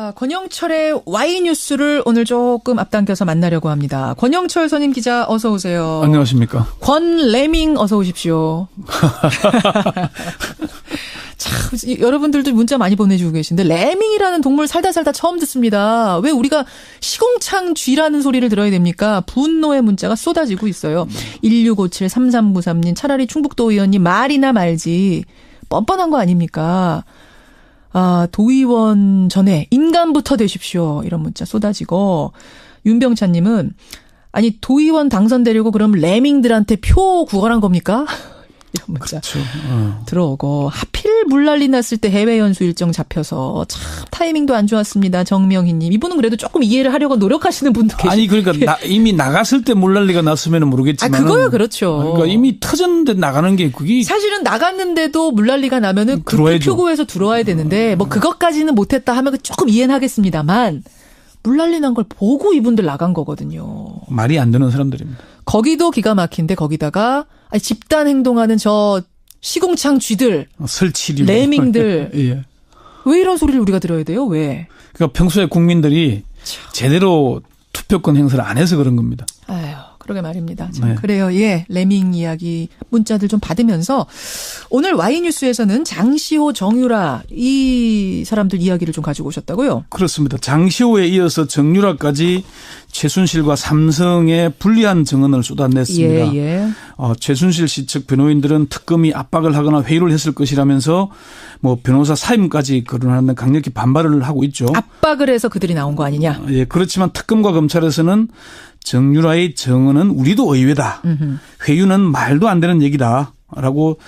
자, 권영철의 Y뉴스를 오늘 조금 앞당겨서 만나려고 합니다. 권영철 선임 기자 어서 오세요. 안녕하십니까. 권레밍 어서 오십시오. 참, 여러분들도 문자 많이 보내주고 계신데 레밍이라는 동물 살다 처음 듣습니다. 왜 우리가 시궁창 쥐라는 소리를 들어야 됩니까? 분노의 문자가 쏟아지고 있어요. 1657-3393님 차라리 충북도 의원님 말이나 말지. 뻔뻔한 거 아닙니까? 아, 도의원 전에 인간부터 되십시오. 이런 문자 쏟아지고. 윤병찬님은 아니 도의원 당선되려고 그럼 레밍들한테 표 구걸한 겁니까? 이런 문자 그렇죠. 들어오고. 하필 물난리 났을 때 해외 연수 일정 잡혀서 참 타이밍도 안 좋았습니다. 정명희님. 이분은 그래도 조금 이해를 하려고 노력하시는 분도 계시고. 아니 그러니까 이미 나갔을 때 물난리가 났으면 모르겠지만. 아, 그거야 그렇죠. 그러니까 이미 터졌는데 나가는 게 그게. 사실은 나갔는데도 물난리가 나면은 그 투표구에서 들어와야 되는데 뭐 그것까지는 못했다 하면 조금 이해는 하겠습니다만 물난리 난 걸 보고 이분들 나간 거거든요. 말이 안 되는 사람들입니다. 거기도 기가 막힌데 거기다가 아니, 집단 행동하는 저 시궁창 쥐들, 설치류, 레밍들. 예. 왜 이런 소리를 우리가 들어야 돼요? 왜? 그러니까 평소에 국민들이 제대로 투표권 행사를 안 해서 그런 겁니다. 아유, 그러게 말입니다. 참 네. 그래요. 예, 레밍 이야기 문자들 좀 받으면서 오늘 Y뉴스에서는 장시호, 정유라 이 사람들 이야기를 좀 가지고 오셨다고요? 그렇습니다. 장시호에 이어서 정유라까지 최순실과 삼성의 불리한 증언을 쏟아냈습니다. 예. 최순실 씨 측 변호인들은 특검이 압박을 하거나 회유를 했을 것이라면서 뭐 변호사 사임까지 거론하는 강력히 반발을 하고 있죠. 압박을 해서 그들이 나온 거 아니냐? 예, 그렇지만 특검과 검찰에서는 정유라의 증언은 우리도 의외다. 회유는 말도 안 되는 얘기다. 라고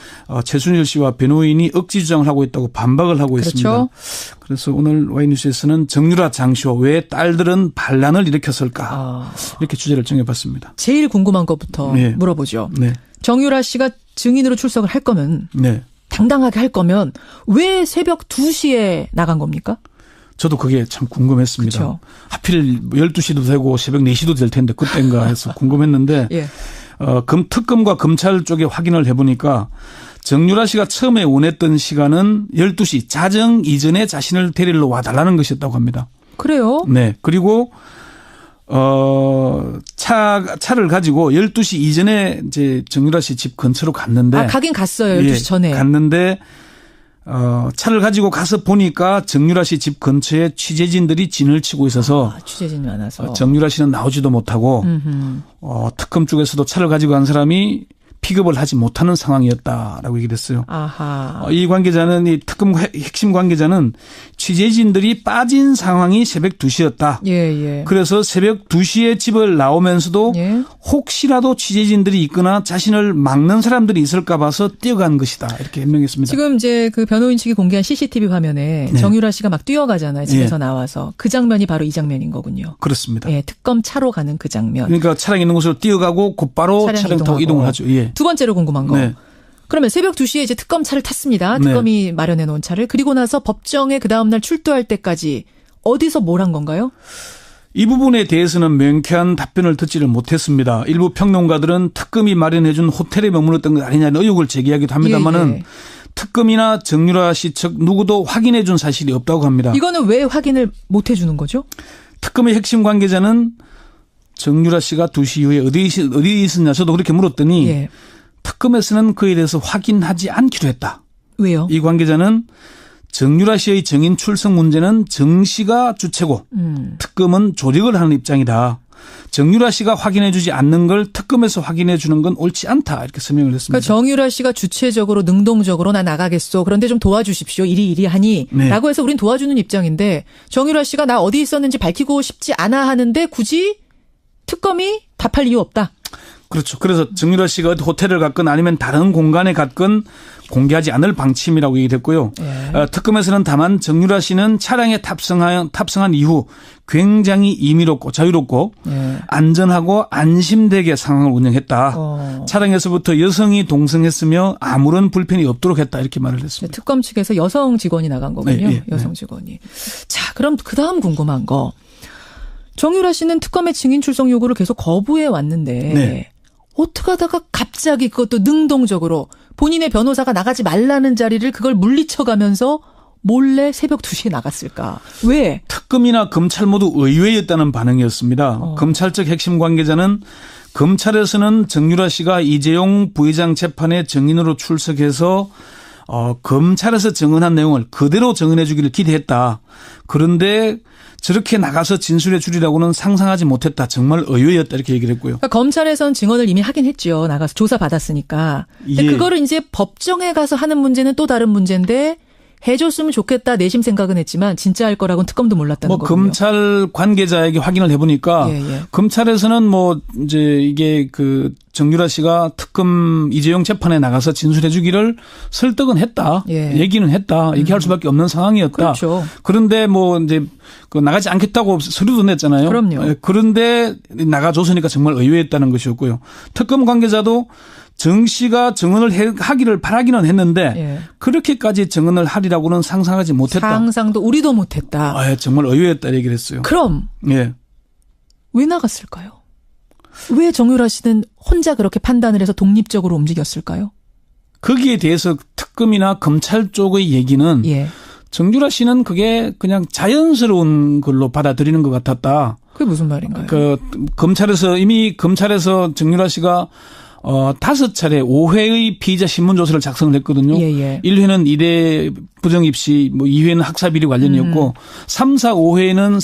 최순실 씨와 변호인이 억지 주장을 하고 있다고 반박을 하고 그렇죠. 있습니다. 그래서 오늘 Y뉴스에서는 정유라, 장시호 왜 딸들은 반란을 일으켰을까 이렇게 주제를 정해봤습니다. 제일 궁금한 것부터 네. 물어보죠. 네. 정유라 씨가 증인으로 출석을 할 거면 네. 당당하게 할 거면 왜 새벽 2시에 나간 겁니까? 저도 그게 참 궁금했습니다. 그렇죠. 하필 12시도 되고 새벽 4시도 될 텐데 그때인가 해서 궁금했는데 예. 특검과 검찰 쪽에 확인을 해보니까 정유라 씨가 처음에 원했던 시간은 12시 자정 이전에 자신을 데리러 와달라는 것이었다고 합니다. 그래요? 네. 그리고 차를 가지고 12시 이전에 이제 정유라 씨 집 근처로 갔는데. 아, 가긴 갔어요. 12시 전에. 갔는데 차를 가지고 가서 보니까 정유라 씨 집 근처에 취재진들이 진을 치고 있어서 취재진이 많아서 정유라 씨는 나오지도 못하고 특검 쪽에서도 차를 가지고 간 사람이 픽업을 하지 못하는 상황이었다라고 얘기를 했어요. 아하. 이 관계자는 이 특검 핵심 관계자는 취재진들이 빠진 상황이 새벽 2시였다. 예. 그래서 새벽 2시에 집을 나오면서도 예. 혹시라도 취재진들이 있거나 자신을 막는 사람들이 있을까 봐서 뛰어간 것이다. 이렇게 해명했습니다. 지금 이제 그 변호인 측이 공개한 CCTV 화면에 네. 정유라 씨가 막 뛰어가잖아요. 집에서 예. 나와서. 그 장면이 바로 이 장면인 거군요. 그렇습니다. 예, 특검 차로 가는 그 장면. 그러니까 차량 있는 곳으로 뛰어가고 곧바로 차량 타고 이동을 하죠. 예. 두 번째로 궁금한 거. 네. 그러면 새벽 2시에 이제 특검 차를 탔습니다. 네. 특검이 마련해 놓은 차를. 그리고 나서 법정에 그 다음날 출두할 때까지 어디서 뭘 한 건가요? 이 부분에 대해서는 명쾌한 답변을 듣지를 못했습니다. 일부 평론가들은 특검이 마련해 준 호텔에 머물렀던 것 아니냐는 의혹을 제기하기도 합니다만은 예. 특검이나 정유라 씨 측 누구도 확인해 준 사실이 없다고 합니다. 이거는 왜 확인을 못 해주는 거죠? 특검의 핵심 관계자는 정유라 씨가 2시 이후에 어디 있었냐 저도 그렇게 물었더니 예. 특검에서는 그에 대해서 확인하지 않기로 했다. 왜요? 이 관계자는 정유라 씨의 증인 출석 문제는 정 씨가 주체고 특검은 조력을 하는 입장이다. 정유라 씨가 확인해 주지 않는 걸 특검에서 확인해 주는 건 옳지 않다. 이렇게 설명을 했습니다. 그러니까 정유라 씨가 주체적으로 능동적으로 나 나가겠소. 그런데 좀 도와주십시오. 이리 하니. 네. 라고 해서 우린 도와주는 입장인데 정유라 씨가 나 어디 있었는지 밝히고 싶지 않아 하는데 굳이 특검이 답할 이유 없다. 그렇죠. 그래서 정유라 씨가 어디 호텔을 갔건 아니면 다른 공간에 갔건 공개하지 않을 방침이라고 얘기했고요. 예. 특검에서는 다만 정유라 씨는 차량에 탑승한 이후 굉장히 임의롭고 자유롭고 예. 안전하고 안심되게 상황을 운영했다. 차량에서부터 여성이 동승했으며 아무런 불편이 없도록 했다. 이렇게 말을 했습니다. 특검 측에서 여성 직원이 나간 거군요. 네, 네, 여성 직원이. 자, 그럼 그다음 궁금한 거. 정유라 씨는 특검의 증인 출석 요구를 계속 거부해 왔는데 네. 어떻게 하다가 갑자기 그것도 능동적으로 본인의 변호사가 나가지 말라는 자리를 그걸 물리쳐가면서 몰래 새벽 2시에 나갔을까? 왜? 특검이나 검찰 모두 의외였다는 반응이었습니다. 검찰 측 핵심 관계자는 검찰에서는 정유라 씨가 이재용 부회장 재판에 증인으로 출석해서 검찰에서 증언한 내용을 그대로 증언해 주기를 기대했다. 그런데 저렇게 나가서 진술해 주리라고는 상상하지 못했다. 정말 의외였다. 이렇게 얘기를 했고요. 그러니까 검찰에서는 증언을 이미 하긴 했죠. 나가서 조사 받았으니까. 근데 예. 그거를 이제 법정에 가서 하는 문제는 또 다른 문제인데 해줬으면 좋겠다 내심 생각은 했지만 진짜 할 거라고는 특검도 몰랐다는 거군요. 검찰 관계자에게 확인을 해보니까 검찰에서는 이제 이게 그 정유라 씨가 특검 이재용 재판에 나가서 진술해 주기를 설득은 했다. 얘기는 했다. 얘기할 수밖에 없는 상황이었다. 그렇죠. 그런데 이제 그 나가지 않겠다고 서류도 냈잖아요. 그럼요. 그런데 나가줬으니까 정말 의외였다는 것이었고요. 특검 관계자도 정 씨가 증언을 하기를 바라기는 했는데 그렇게까지 증언을 하리라고는 상상하지 못했다. 상상도 우리도 못했다. 정말 의외였다 얘기를 했어요. 그럼 왜 나갔을까요? 왜 정유라 씨는 혼자 그렇게 판단을 해서 독립적으로 움직였을까요? 거기에 대해서 특검이나 검찰 쪽의 얘기는 정유라 씨는 그게 그냥 자연스러운 걸로 받아들이는 것 같았다. 그게 무슨 말인가요? 이미 검찰에서 정유라 씨가 5차례 5회의 피의자 신문조서를 작성을 했거든요. 1회는 이대 부정입시, 2회는 학사비리 관련이었고 3, 4, 5회는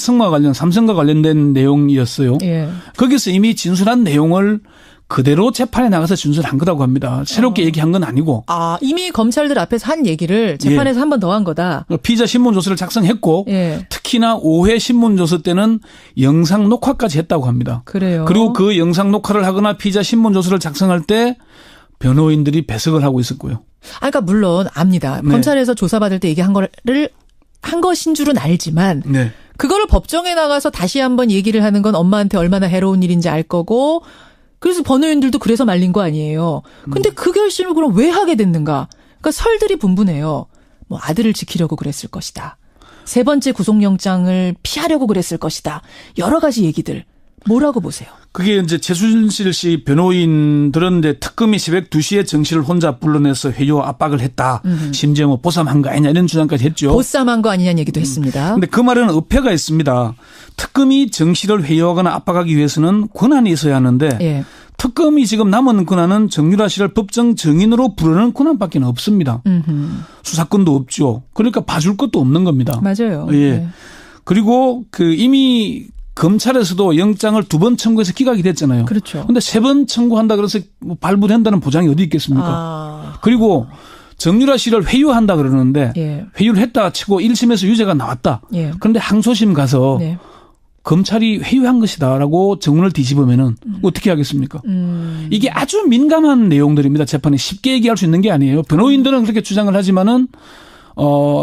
삼성과 관련된 내용이었어요. 거기서 이미 진술한 내용을 그대로 재판에 나가서 진술한 거라고 합니다. 새롭게 얘기한 건 아니고. 이미 검찰들 앞에서 한 얘기를 재판에서 한 번 더 한 거다. 피의자 신문조서를 작성했고 특히나 5회 신문조서 때는 영상 녹화까지 했다고 합니다. 그래요. 그리고 그 영상 녹화를 하거나 피의자 신문조서를 작성할 때 변호인들이 배석을 하고 있었고요. 그러니까 물론 압니다. 검찰에서 조사받을 때 얘기한 거를 한 것인 줄은 알지만 그거를 법정에 나가서 다시 한번 얘기를 하는 건 엄마한테 얼마나 해로운 일인지 알 거고 그래서 변호인들도 그래서 말린 거 아니에요. 근데 그 결심을 그럼 왜 하게 됐는가? 그러니까 설들이 분분해요. 아들을 지키려고 그랬을 것이다. 3번째 구속영장을 피하려고 그랬을 것이다. 여러 가지 얘기들. 뭐라고 보세요? 그게 이제 최순실 씨 변호인들은 이제 특검이 새벽 2시에 정 씨를 혼자 불러내서 회유와 압박을 했다. 심지어 보쌈한 거 아니냐 이런 주장까지 했죠. 보쌈한 거 아니냐는 얘기도 했습니다. 그런데 그 말에는 의표가 있습니다. 특검이 정 씨를 회유하거나 압박하기 위해서는 권한이 있어야 하는데 특검이 지금 남은 권한은 정유라 씨를 법정 증인으로 부르는 권한밖에 없습니다. 수사권도 없죠. 그러니까 봐줄 것도 없는 겁니다. 맞아요. 그리고 이미 검찰에서도 영장을 2번 청구해서 기각이 됐잖아요. 그렇죠. 그런데 3번 청구한다 그래서 발부된다는 보장이 어디 있겠습니까? 그리고 정유라 씨를 회유한다 그러는데 회유를 했다 치고 1심에서 유죄가 나왔다. 그런데 항소심 가서 검찰이 회유한 것이다라고 정문을 뒤집으면은 어떻게 하겠습니까? 이게 아주 민감한 내용들입니다. 재판에 쉽게 얘기할 수 있는 게 아니에요. 변호인들은 그렇게 주장을 하지만은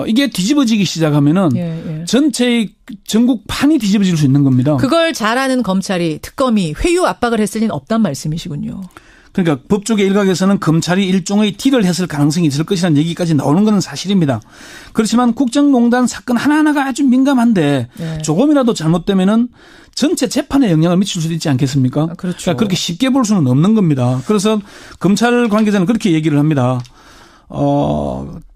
이게 뒤집어지기 시작하면은 전체의 전국 판이 뒤집어질 수 있는 겁니다. 그걸 잘하는 검찰이 특검이 회유 압박을 했을 리는 없단 말씀이시군요. 그러니까 법조계 일각에서는 검찰이 일종의 딜을 했을 가능성이 있을 것이라는 얘기까지 나오는 건 사실입니다. 그렇지만 국정농단 사건 하나하나가 아주 민감한데 조금이라도 잘못되면은 전체 재판에 영향을 미칠 수도 있지 않겠습니까? 그렇죠. 그러니까 그렇게 쉽게 볼 수는 없는 겁니다. 그래서 검찰 관계자는 그렇게 얘기를 합니다.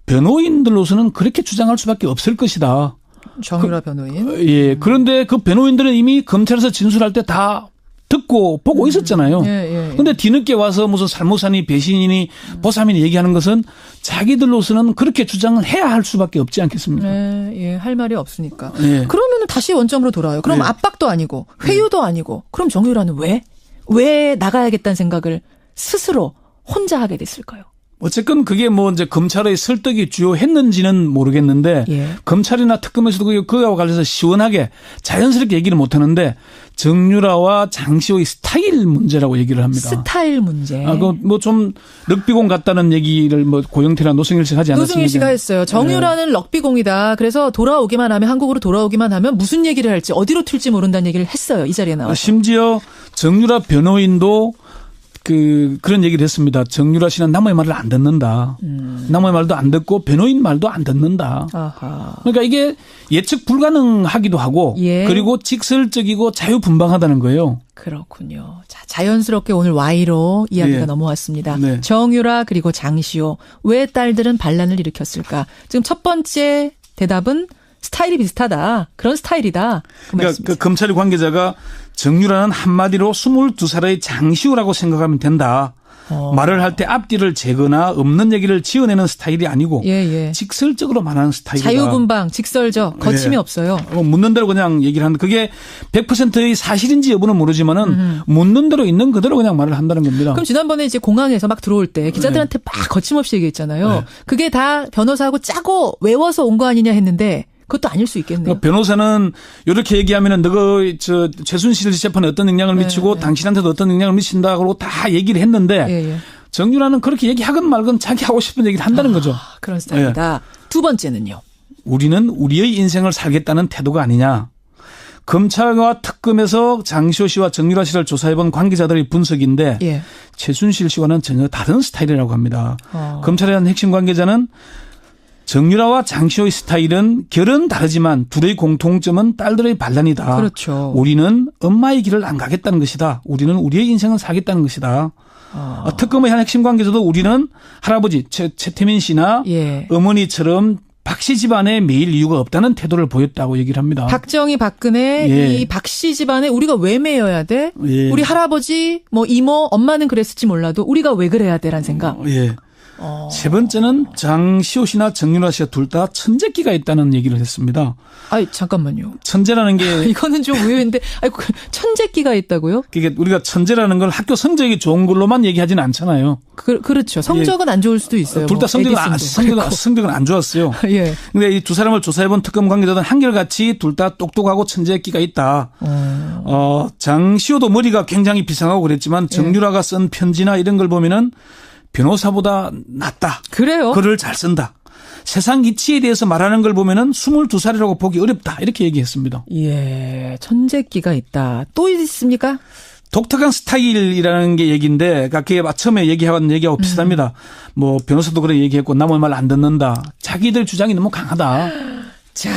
변호인들로서는 그렇게 주장할 수밖에 없을 것이다. 정유라 변호인. 그런데 그 변호인들은 이미 검찰에서 진술할 때 다 듣고 보고 있었잖아요. 그런데 뒤늦게 와서 무슨 살모사니 배신이니 보쌈이니 얘기하는 것은 자기들로서는 그렇게 주장을 해야 할 수밖에 없지 않겠습니까? 할 말이 없으니까. 그러면 다시 원점으로 돌아와요. 그럼 압박도 아니고 회유도 아니고 그럼 정유라는 왜 나가야겠다는 생각을 스스로 혼자 하게 됐을까요? 어쨌건 그게 이제 검찰의 설득이 주요했는지는 모르겠는데 검찰이나 특검에서도 그거와 관련해서 시원하게 자연스럽게 얘기를 못 하는데 정유라와 장시호의 스타일 문제라고 얘기를 합니다. 스타일 문제. 좀 럭비공 같다는 얘기를 고영태나 노승일 씨가 하지 않았습니까? 노승일 씨가 했어요. 정유라는 럭비공이다. 그래서 돌아오기만 하면 한국으로 돌아오기만 하면 무슨 얘기를 할지 어디로 튈지 모른다는 얘기를 했어요. 이 자리에 나와서. 심지어 정유라 변호인도 그런 얘기를 했습니다. 정유라 씨는 남의 말을 안 듣는다. 남의 말도 안 듣고 변호인 말도 안 듣는다. 그러니까 이게 예측 불가능하기도 하고 그리고 직설적이고 자유분방하다는 거예요. 그렇군요. 자연스럽게 오늘 Y로 이야기가 넘어왔습니다. 정유라 그리고 장시호. 왜 딸들은 반란을 일으켰을까? 지금 첫 번째 대답은 스타일이 비슷하다. 그런 스타일이다. 그러니까 그 검찰 관계자가 정유라는 한마디로 22살의 장시호라고 생각하면 된다. 말을 할 때 앞뒤를 재거나 없는 얘기를 지어내는 스타일이 아니고 직설적으로 말하는 스타일이다. 자유분방, 직설적, 거침이 없어요. 묻는 대로 그냥 얘기를 하는 그게 100%의 사실인지 여부는 모르지만은 묻는 대로 있는 그대로 그냥 말을 한다는 겁니다. 그럼 지난번에 이제 공항에서 막 들어올 때 기자들한테 막 거침없이 얘기했잖아요. 그게 다 변호사하고 짜고 외워서 온 거 아니냐 했는데 그것도 아닐 수 있겠네요. 그러니까 변호사는 이렇게 얘기하면은 너가 최순실 재판에 어떤 영향을 미치고 당신한테도 어떤 영향을 미친다 그러고 다 얘기를 했는데 정유라는 그렇게 얘기하건 말건 자기 하고 싶은 얘기를 한다는 거죠. 그런 스타일이다. 두 번째는요. 우리는 우리의 인생을 살겠다는 태도가 아니냐. 검찰과 특검에서 장시호 씨와 정유라 씨를 조사해본 관계자들의 분석인데 최순실 씨와는 전혀 다른 스타일이라고 합니다. 검찰에 대한 핵심 관계자는 정유라와 장시호의 스타일은 결은 다르지만 둘의 공통점은 딸들의 반란이다. 그렇죠. 우리는 엄마의 길을 안 가겠다는 것이다. 우리는 우리의 인생을 살겠다는 것이다. 특검의 한 핵심 관계자도 우리는 할아버지 최태민 씨나 어머니처럼 박씨 집안에 매일 이유가 없다는 태도를 보였다고 얘기를 합니다. 박정희, 박근혜 이 박씨 집안에 우리가 왜 매여야 돼? 우리 할아버지, 뭐 이모, 엄마는 그랬을지 몰라도 우리가 왜 그래야 돼라는 생각. 세 번째는 장시호 씨나 정유라 씨가 둘 다 천재기가 있다는 얘기를 했습니다. 아니 잠깐만요. 천재라는 게 이거는 좀 의외인데, 아이고 천재기가 있다고요? 그게 우리가 천재라는 걸 학교 성적이 좋은 걸로만 얘기하지는 않잖아요. 그렇죠. 성적은 안 좋을 수도 있어요. 둘 다 성적은 안 좋았어요. 근데 이 두 사람을 조사해본 특검 관계자들은 한결같이 둘 다 똑똑하고 천재기가 있다. 장시호도 머리가 굉장히 비상하고 그랬지만 정유라가 쓴 편지나 이런 걸 보면은 변호사보다 낫다. 그래요? 글을 잘 쓴다. 세상 이치에 대해서 말하는 걸 보면은 22살이라고 보기 어렵다. 이렇게 얘기했습니다. 천재기가 있다. 또 있습니까? 독특한 스타일이라는 게 얘기인데, 그게 처음에 얘기하고 비슷합니다. 뭐 변호사도 그래 얘기했고 남의 말 안 듣는다. 자기들 주장이 너무 강하다. 자,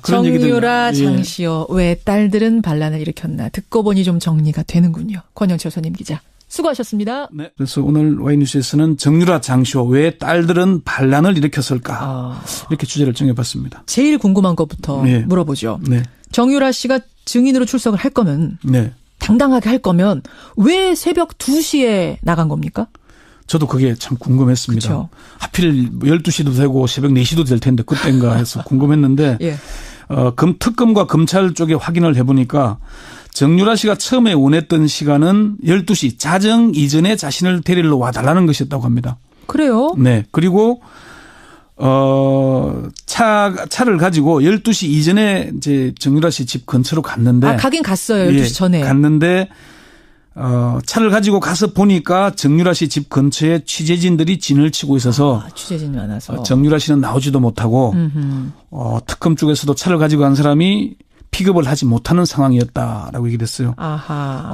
그런 정유라, 장시호 왜 딸들은 반란을 일으켰나 듣고 보니 좀 정리가 되는군요. 권영철 선임 기자. 수고하셨습니다. 네. 그래서 오늘 와이뉴스에서는 정유라, 장시호 왜 딸들은 반란을 일으켰을까 이렇게 주제를 정해봤습니다. 제일 궁금한 것부터 물어보죠. 정유라 씨가 증인으로 출석을 할 거면 당당하게 할 거면 왜 새벽 2시에 나간 겁니까? 저도 그게 참 궁금했습니다. 그쵸. 하필 12시도 되고 새벽 4시도 될 텐데 그때인가 해서 궁금했는데 특검과 검찰 쪽에 확인을 해보니까 정유라 씨가 처음에 원했던 시간은 12시 자정 이전에 자신을 데리러 와달라는 것이었다고 합니다. 그래요? 네. 그리고 차를 가지고 12시 이전에 이제 정유라 씨 집 근처로 갔는데 가긴 갔어요. 12시 전에. 갔는데 차를 가지고 가서 보니까 정유라 씨 집 근처에 취재진들이 진을 치고 있어서 취재진이 많아서 정유라 씨는 나오지도 못하고 특검 쪽에서도 차를 가지고 간 사람이 픽업을 하지 못하는 상황이었다라고 얘기를 했어요.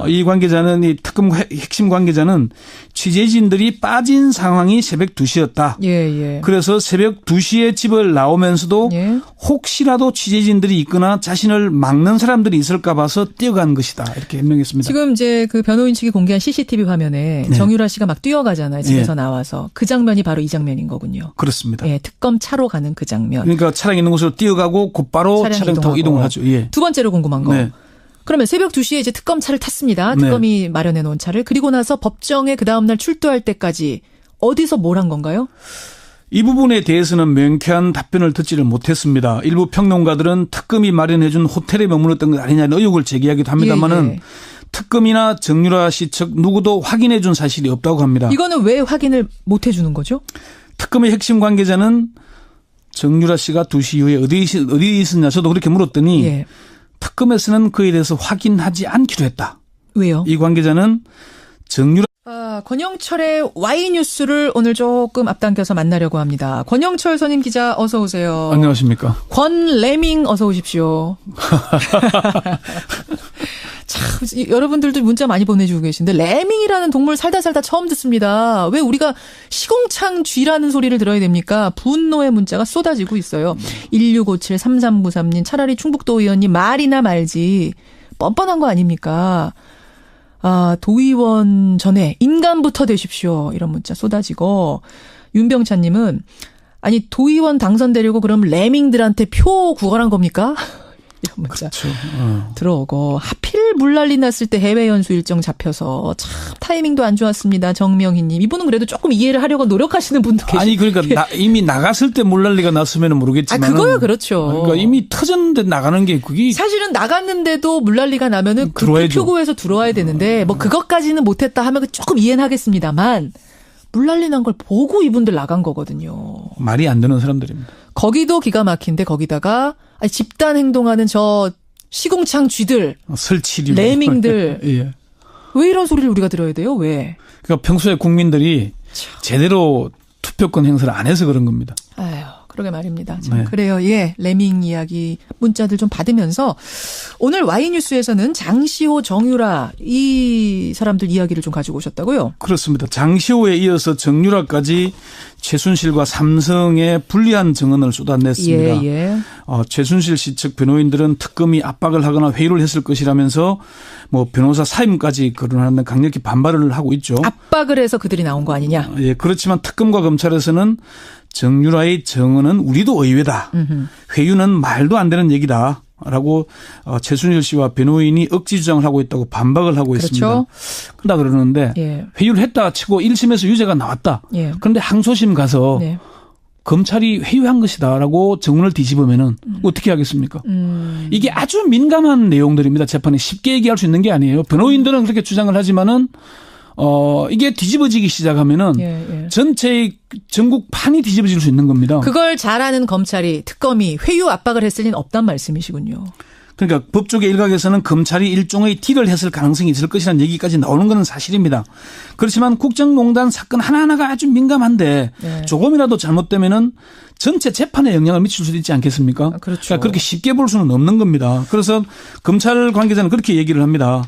이 관계자는 이 특검 핵심 관계자는 취재진들이 빠진 상황이 새벽 2시였다. 그래서 새벽 2시에 집을 나오면서도 혹시라도 취재진들이 있거나 자신을 막는 사람들이 있을까 봐서 뛰어간 것이다. 이렇게 해명했습니다. 지금 이제 그 변호인 측이 공개한 CCTV 화면에 정유라 씨가 막 뛰어가잖아요. 집에서 나와서. 그 장면이 바로 이 장면인 거군요. 그렇습니다. 특검 차로 가는 그 장면. 그러니까 차량 있는 곳으로 뛰어가고 곧바로 차량 타고 이동을 하죠. 두 번째로 궁금한 거. 그러면 새벽 2시에 이제 특검 차를 탔습니다. 특검이 마련해 놓은 차를. 그리고 나서 법정에 그 다음날 출두할 때까지 어디서 뭘 한 건가요? 이 부분에 대해서는 명쾌한 답변을 듣지를 못했습니다. 일부 평론가들은 특검이 마련해 준 호텔에 머물렀던 것 아니냐는 의혹을 제기하기도 합니다만은 특검이나 정유라 씨 측 누구도 확인해 준 사실이 없다고 합니다. 이거는 왜 확인을 못 해주는 거죠? 특검의 핵심 관계자는 정유라 씨가 2시 이후에 어디 있었냐 저도 그렇게 물었더니 특검에서는 그에 대해서 확인하지 않기로 했다. 왜요? 이 관계자는 정유라 권영철의 Y뉴스를 오늘 조금 앞당겨서 만나려고 합니다. 권영철 선임 기자 어서 오세요. 안녕하십니까. 권레밍 어서 오십시오. 참 여러분들도 문자 많이 보내주고 계신데 레밍이라는 동물 살다 처음 듣습니다. 왜 우리가 시궁창 쥐라는 소리를 들어야 됩니까? 분노의 문자가 쏟아지고 있어요. 1657-3393님 차라리 충북도 의원님 말이나 말지 뻔뻔한 거 아닙니까? 도의원 전에 인간부터 되십시오. 이런 문자 쏟아지고 윤병찬님은 아니 도의원 당선되려고 그럼 레밍들한테 표 구걸한 겁니까? 이런 문자 그렇죠. 들어오고 하필 물난리 났을 때 해외 연수 일정 잡혀서 참 타이밍도 안 좋았습니다. 정명희님 이분은 그래도 조금 이해를 하려고 노력하시는 분도 계시죠. 아니 그러니까 이미 나갔을 때 물난리가 났으면 모르겠지만 그거야 그렇죠. 그러니까 이미 터졌는데 나가는 게 그게 사실은 나갔는데도 물난리가 나면은 그 표구에서 들어와야 되는데 뭐 그것까지는 못했다 하면 조금 이해는 하겠습니다만 물난리 난 걸 보고 이분들 나간 거거든요. 말이 안 되는 사람들입니다. 거기도 기가 막힌데 거기다가 아니, 집단 행동하는 저 시궁창 쥐들, 설치류, 레밍들 예. 왜 이런 소리를 우리가 들어야 돼요? 왜? 그러니까 평소에 국민들이 제대로 투표권 행사를 안 해서 그런 겁니다. 아유, 그러게 말입니다. 참, 네. 그래요. 예, 레밍 이야기 문자들 좀 받으면서 오늘 Y뉴스에서는 장시호, 정유라 이 사람들 이야기를 좀 가지고 오셨다고요? 그렇습니다. 장시호에 이어서 정유라까지 최순실과 삼성의 불리한 증언을 쏟아냈습니다. 예, 예. 최순실 씨 측 변호인들은 특검이 압박을 하거나 회유를 했을 것이라면서 뭐 변호사 사임까지 거론하는 강력히 반발을 하고 있죠. 압박을 해서 그들이 나온 거 아니냐? 예, 그렇지만 특검과 검찰에서는 정유라의 증언은 우리도 의외다. 회유는 말도 안 되는 얘기다. 라고 최순실 씨와 변호인이 억지 주장을 하고 있다고 반박을 하고 그렇죠. 있습니다. 그러다 그러는데 예. 회유를 했다 치고 1심에서 유죄가 나왔다. 예. 그런데 항소심 가서 네. 검찰이 회유한 것이다라고 증언을 뒤집으면은 어떻게 하겠습니까? 이게 아주 민감한 내용들입니다. 재판에 쉽게 얘기할 수 있는 게 아니에요. 변호인들은 그렇게 주장을 하지만은 이게 뒤집어지기 시작하면은 예. 전체의 전국 판이 뒤집어질 수 있는 겁니다. 그걸 잘하는 검찰이 특검이 회유 압박을 했을 리는 없단 말씀이시군요. 그러니까 법조계 일각에서는 검찰이 일종의 딜을 했을 가능성이 있을 것이라는 얘기까지 나오는 건 사실입니다. 그렇지만 국정농단 사건 하나하나가 아주 민감한데 네. 조금이라도 잘못되면은 전체 재판에 영향을 미칠 수도 있지 않겠습니까? 그렇죠. 그러니까 그렇게 쉽게 볼 수는 없는 겁니다. 그래서 검찰 관계자는 그렇게 얘기를 합니다.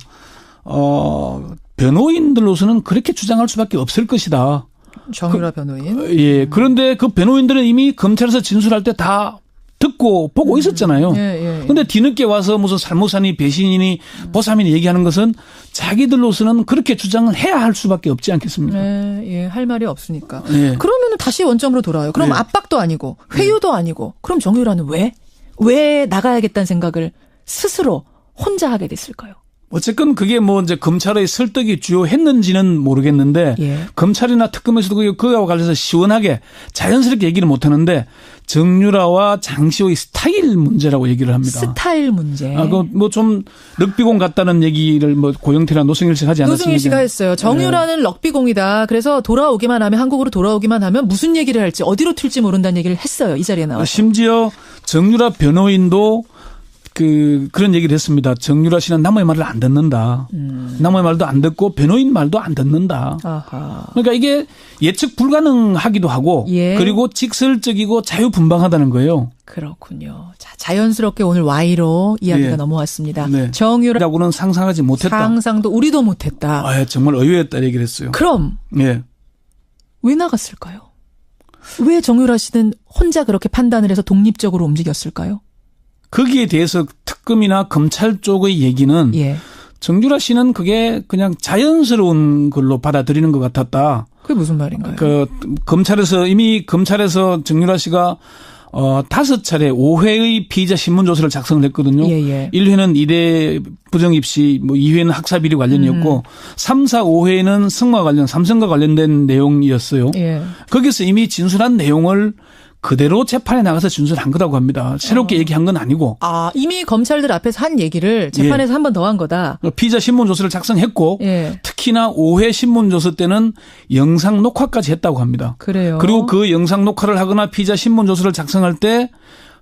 변호인들로서는 그렇게 주장할 수밖에 없을 것이다. 정유라 변호인. 예. 그런데 그 변호인들은 이미 검찰에서 진술할 때 다 듣고 보고 있었잖아요. 그런데 뒤늦게 와서 무슨 살모사니 배신이니 보삼이니 얘기하는 것은 자기들로서는 그렇게 주장을 해야 할 수밖에 없지 않겠습니까? 예, 할 말이 없으니까. 예. 그러면 다시 원점으로 돌아와요. 그럼 예. 압박도 아니고 회유도 아니고 그럼 정유라는 왜 나가야겠다는 생각을 스스로 혼자 하게 됐을까요? 어쨌건 그게 뭐 이제 검찰의 설득이 주요했는지는 모르겠는데 예. 검찰이나 특검에서도 그거와 관련해서 시원하게 자연스럽게 얘기를 못 하는데 정유라와 장시호의 스타일 문제라고 얘기를 합니다. 스타일 문제. 뭐 좀 럭비공 같다는 얘기를 뭐 고영태나 노승일 씨가 하지 않았습니까? 노승일 씨가 했어요. 정유라는 럭비공이다. 그래서 돌아오기만 하면 한국으로 돌아오기만 하면 무슨 얘기를 할지 어디로 튈지 모른다는 얘기를 했어요. 이 자리에 나와서. 심지어 정유라 변호인도 그런 얘기를 했습니다. 정유라 씨는 남의 말을 안 듣는다. 남의 말도 안 듣고 변호인 말도 안 듣는다. 아하. 그러니까 이게 예측 불가능하기도 하고 예. 그리고 직설적이고 자유분방하다는 거예요. 그렇군요. 자, 자연스럽게 오늘 Y로 이야기가 예. 넘어왔습니다. 네. 정유라고는 상상하지 못했다. 상상도 우리도 못했다. 정말 의외였다 얘기를 했어요. 그럼 예. 왜 나갔을까요? 왜 정유라 씨는 혼자 그렇게 판단을 해서 독립적으로 움직였을까요? 거기에 대해서 특검이나 검찰 쪽의 얘기는 예. 정유라 씨는 그게 그냥 자연스러운 걸로 받아들이는 것 같았다. 그게 무슨 말인가요? 이미 검찰에서 정유라 씨가 5차례 5회의 피의자 신문조서를 작성을 했거든요. 예. 1회는 이대 부정입시, 2회는 학사비리 관련이었고 3, 4, 5회는 삼성과 관련된 내용이었어요. 예. 거기서 이미 진술한 내용을 그대로 재판에 나가서 진술한 거라고 합니다. 새롭게 얘기한 건 아니고. 이미 검찰들 앞에서 한 얘기를 재판에서 한 번 더 한 거다. 피의자 신문조서를 작성했고 예. 특히나 5회 신문조서 때는 영상 녹화까지 했다고 합니다. 그래요. 그리고 그 영상 녹화를 하거나 피의자 신문조서를 작성할 때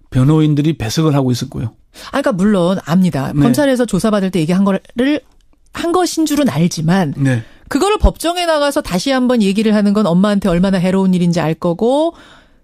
변호인들이 배석을 하고 있었고요. 그러니까 물론 압니다. 네. 검찰에서 조사받을 때 얘기한 거를 한 것인 줄은 알지만 네. 그거를 법정에 나가서 다시 한번 얘기를 하는 건 엄마한테 얼마나 해로운 일인지 알 거고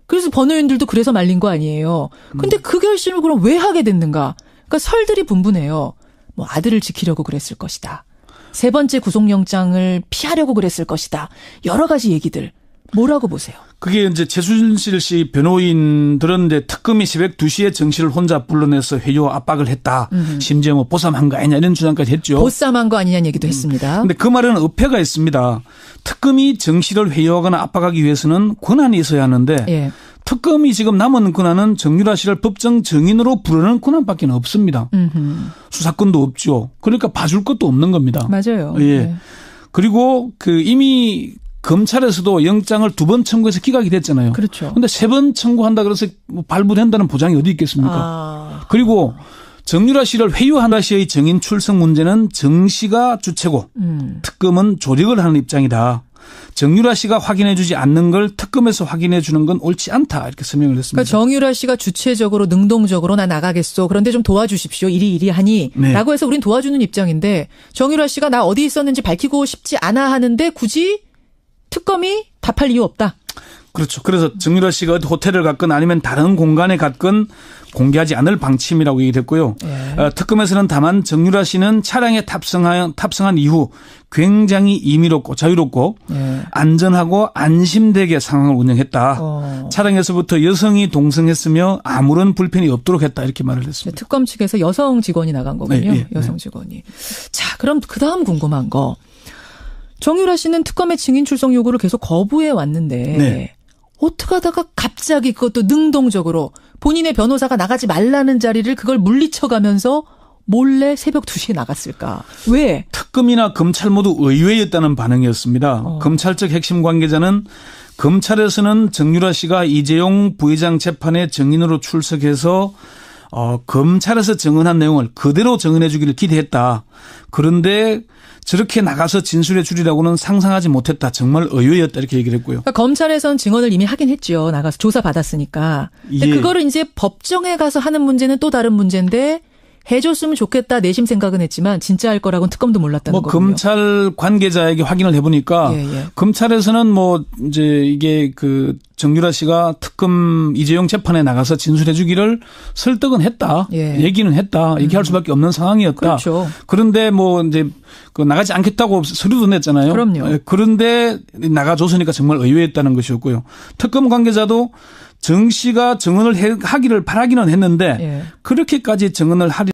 그래서 변호인들도 그래서 말린 거 아니에요. 근데 그 결심을 그럼 왜 하게 됐는가? 그러니까 설들이 분분해요. 뭐 아들을 지키려고 그랬을 것이다. 세 번째 구속영장을 피하려고 그랬을 것이다. 여러 가지 얘기들. 뭐라고 보세요? 그게 이제 최순실 씨 변호인들은 이제 특검이 새벽 2시에 정 씨를 혼자 불러내서 회유와 압박을 했다. 심지어 뭐 보쌈한 거 아니냐 이런 주장까지 했죠. 보쌈한 거 아니냐는 얘기도 했습니다. 그런데 그 말은 어폐가 있습니다. 특검이 정 씨를 회유하거나 압박하기 위해서는 권한이 있어야 하는데 예. 특검이 지금 남은 권한은 정유라 씨를 법정 증인으로 부르는 권한밖에 없습니다. 수사권도 없죠. 그러니까 봐줄 것도 없는 겁니다. 맞아요. 예. 네. 그리고 이미 검찰에서도 영장을 2번 청구해서 기각이 됐잖아요. 그렇죠. 그런데 3번 청구한다 그래서 발부된다는 보장이 어디 있겠습니까? 그리고 정유라 씨를 회유한 씨의 증인 출석 문제는 정 씨가 주체고 특검은 조력을 하는 입장이다. 정유라 씨가 확인해 주지 않는 걸 특검에서 확인해 주는 건 옳지 않다. 이렇게 설명을 했습니다. 그러니까 정유라 씨가 주체적으로 능동적으로 나 나가겠소. 그런데 좀 도와주십시오. 이리 하니. 네. 라고 해서 우린 도와주는 입장인데 정유라 씨가 나 어디 있었는지 밝히고 싶지 않아 하는데 굳이 특검이 답할 이유 없다. 그렇죠. 그래서 정유라 씨가 어디 호텔을 갔건 아니면 다른 공간에 갔건 공개하지 않을 방침이라고 얘기했고요. 예. 특검에서는 다만 정유라 씨는 차량에 탑승한 이후 굉장히 임의롭고 자유롭고 예. 안전하고 안심되게 상황을 운영했다. 차량에서부터 여성이 동승했으며 아무런 불편이 없도록 했다. 이렇게 말을 했습니다. 특검 측에서 여성 직원이 나간 거군요. 네, 여성 직원이. 자, 그럼 그다음 궁금한 거. 정유라 씨는 특검의 증인 출석 요구를 계속 거부해 왔는데 네. 어떻게 하다가 갑자기 그것도 능동적으로 본인의 변호사가 나가지 말라는 자리를 그걸 물리쳐가면서 몰래 새벽 2시에 나갔을까? 왜? 특검이나 검찰 모두 의외였다는 반응이었습니다. 검찰 측 핵심 관계자는 검찰에서는 정유라 씨가 이재용 부회장 재판에 증인으로 출석해서 검찰에서 증언한 내용을 그대로 증언해 주기를 기대했다. 그런데 저렇게 나가서 진술해 주리라고는 상상하지 못했다. 정말 의외였다. 이렇게 얘기를 했고요. 그러니까 검찰에선 증언을 이미 하긴 했죠. 나가서 조사받았으니까. 근데 예. 그거를 이제 법정에 가서 하는 문제는 또 다른 문제인데 해줬으면 좋겠다 내심 생각은 했지만 진짜 할 거라고는 특검도 몰랐다는 거군요. 검찰 관계자에게 확인을 해보니까 예. 검찰에서는 이제 이게 정유라 씨가 특검 이재용 재판에 나가서 진술해 주기를 설득은 했다. 예. 얘기는 했다. 얘기할 수밖에 없는 상황이었다. 그렇죠. 그런데 이제 나가지 않겠다고 서류도 냈잖아요. 그럼요. 그런데 나가줬으니까 정말 의외였다는 것이었고요. 특검 관계자도 정 씨가 증언을 하기를 바라기는 했는데 예. 그렇게까지 증언을 하리